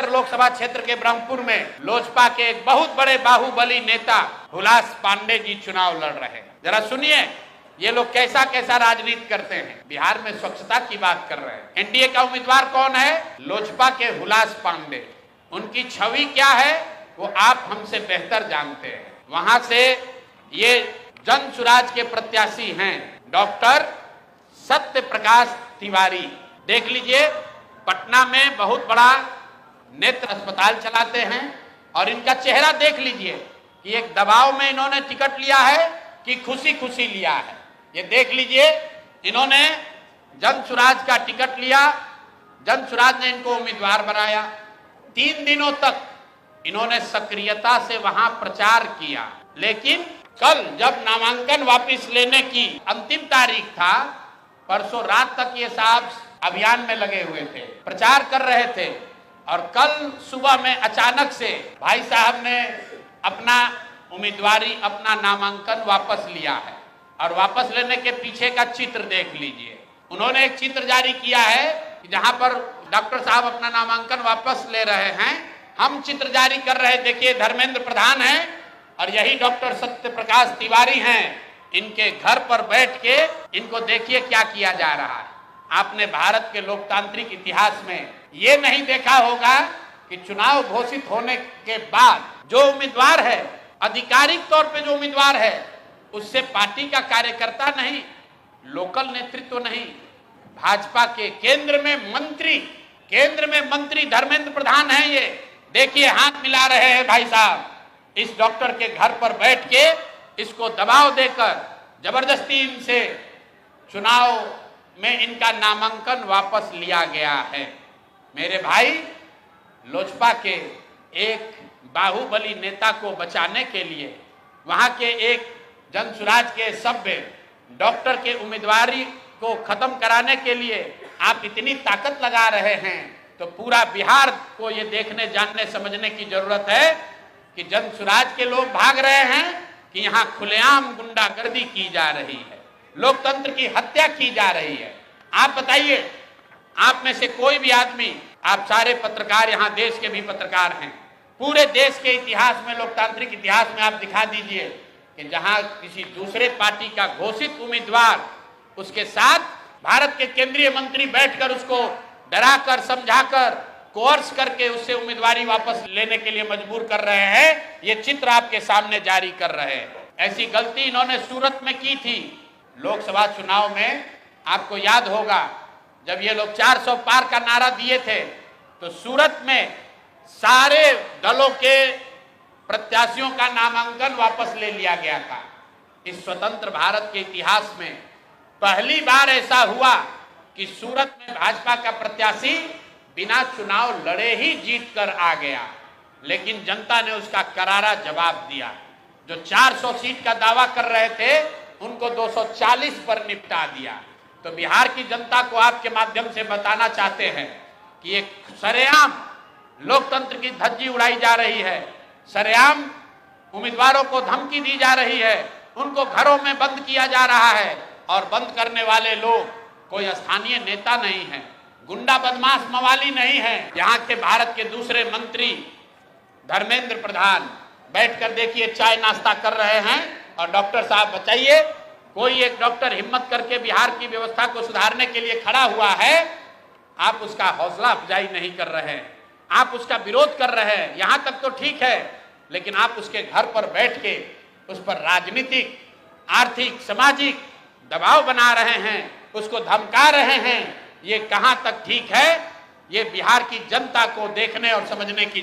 लोकसभा क्षेत्र के ब्रह्मपुर में लोजपा के एक बहुत बड़े बाहुबली नेता हुलास पांडे जी चुनाव लड़ रहे हैं। जरा सुनिए ये लोग कैसा कैसा राजनीति करते हैं। बिहार में स्वच्छता की बात कर रहे हैं। एनडीए का उम्मीदवार कौन है? लोजपा के हुलास पांडे। उनकी छवि क्या है वो आप हमसे बेहतर जानते हैं। वहां से ये जन सुराज के प्रत्याशी हैं डॉक्टर सत्य प्रकाश तिवारी। देख लीजिए पटना में बहुत बड़ा नेत्र अस्पताल चलाते हैं और इनका चेहरा देख लीजिए कि एक दबाव में इन्होंने टिकट लिया है कि खुशी खुशी लिया है। ये देख लीजिए इन्होंने जन सुराज का टिकट लिया, जन सुराज ने इनको उम्मीदवार बनाया। 3 दिनों तक इन्होंने सक्रियता से वहां प्रचार किया, लेकिन कल जब नामांकन वापस लेने की अंतिम तारीख था, परसों रात तक ये साहब अभियान में लगे हुए थे, प्रचार कर रहे थे और कल सुबह में अचानक से भाई साहब ने अपना उम्मीदवारी, अपना नामांकन वापस लिया है। और वापस लेने के पीछे का चित्र देख लीजिए। उन्होंने एक चित्र जारी किया है कि जहां पर डॉक्टर साहब अपना नामांकन वापस ले रहे हैं, हम चित्र जारी कर रहे हैं। देखिए धर्मेंद्र प्रधान हैं और यही डॉक्टर सत्य प्रकाश तिवारी हैं। इनके घर पर बैठ के इनको देखिए क्या किया जा रहा है। आपने भारत के लोकतांत्रिक इतिहास में ये नहीं देखा होगा कि चुनाव घोषित होने के बाद जो उम्मीदवार है, आधिकारिक तौर पे जो उम्मीदवार है, उससे पार्टी का कार्यकर्ता नहीं, लोकल नेतृत्व नहीं, भाजपा के केंद्र में मंत्री धर्मेंद्र प्रधान हैं। ये देखिए हाथ मिला रहे हैं भाई साहब इस डॉक्टर के घर पर बैठ के। इसको दबाव देकर जबरदस्ती इनसे चुनाव में इनका नामांकन वापस लिया गया है। मेरे भाई, लोजपा के एक बाहुबली नेता को बचाने के लिए, वहां के एक जनसुराज के सभ्य डॉक्टर के उम्मीदवारी को खत्म कराने के लिए आप इतनी ताकत लगा रहे हैं, तो पूरा बिहार को ये देखने, जानने, समझने की जरूरत है कि जनसुराज के लोग भाग रहे हैं कि यहाँ खुलेआम गुंडागर्दी की जा रही है, लोकतंत्र की हत्या की जा रही है। आप बताइए, आप में से कोई भी आदमी, आप सारे पत्रकार, यहाँ देश के भी पत्रकार हैं, पूरे देश के इतिहास में, लोकतांत्रिक इतिहास में आप दिखा दीजिए कि जहां किसी दूसरे पार्टी का घोषित उम्मीदवार, उसके साथ भारत के केंद्रीय मंत्री बैठकर उसको डराकर, समझाकर, कोर्स करके उससे उम्मीदवारी वापस लेने के लिए मजबूर कर रहे हैं। ये चित्र आपके सामने जारी कर रहे हैं। ऐसी गलती इन्होंने सूरत में की थी लोकसभा चुनाव में। आपको याद होगा जब ये लोग 400 पार का नारा दिए थे तो सूरत में सारे दलों के प्रत्याशियों का नामांकन वापस ले लिया गया था। इस स्वतंत्र भारत के इतिहास में पहली बार ऐसा हुआ कि सूरत में भाजपा का प्रत्याशी बिना चुनाव लड़े ही जीत कर आ गया, लेकिन जनता ने उसका करारा जवाब दिया। जो 400 सीट का दावा कर रहे थे उनको 240 पर निपटा दिया। तो बिहार की जनता को आपके माध्यम से बताना चाहते हैं कि एक सरेआम लोकतंत्र की धज्जी उड़ाई जा रही है, सरेआम उम्मीदवारों को धमकी दी जा रही है, उनको घरों में बंद किया जा रहा है। और बंद करने वाले लोग कोई स्थानीय नेता नहीं है, गुंडा बदमाश मवाली नहीं है। यहाँ के भारत के दूसरे मंत्री धर्मेंद्र प्रधान बैठकर देखिए चाय नाश्ता कर रहे हैं। और डॉक्टर साहब बताइए, कोई एक डॉक्टर हिम्मत करके बिहार की व्यवस्था को सुधारने के लिए खड़ा हुआ है, आप उसका हौसला अफजाई नहीं कर रहे हैं, आप उसका विरोध कर रहे हैं। यहाँ तक तो ठीक है, लेकिन आप उसके घर पर बैठ के उस पर राजनीतिक, आर्थिक, सामाजिक दबाव बना रहे हैं, उसको धमका रहे हैं। ये कहां तक ठीक है? ये बिहार की जनता को देखने और समझने की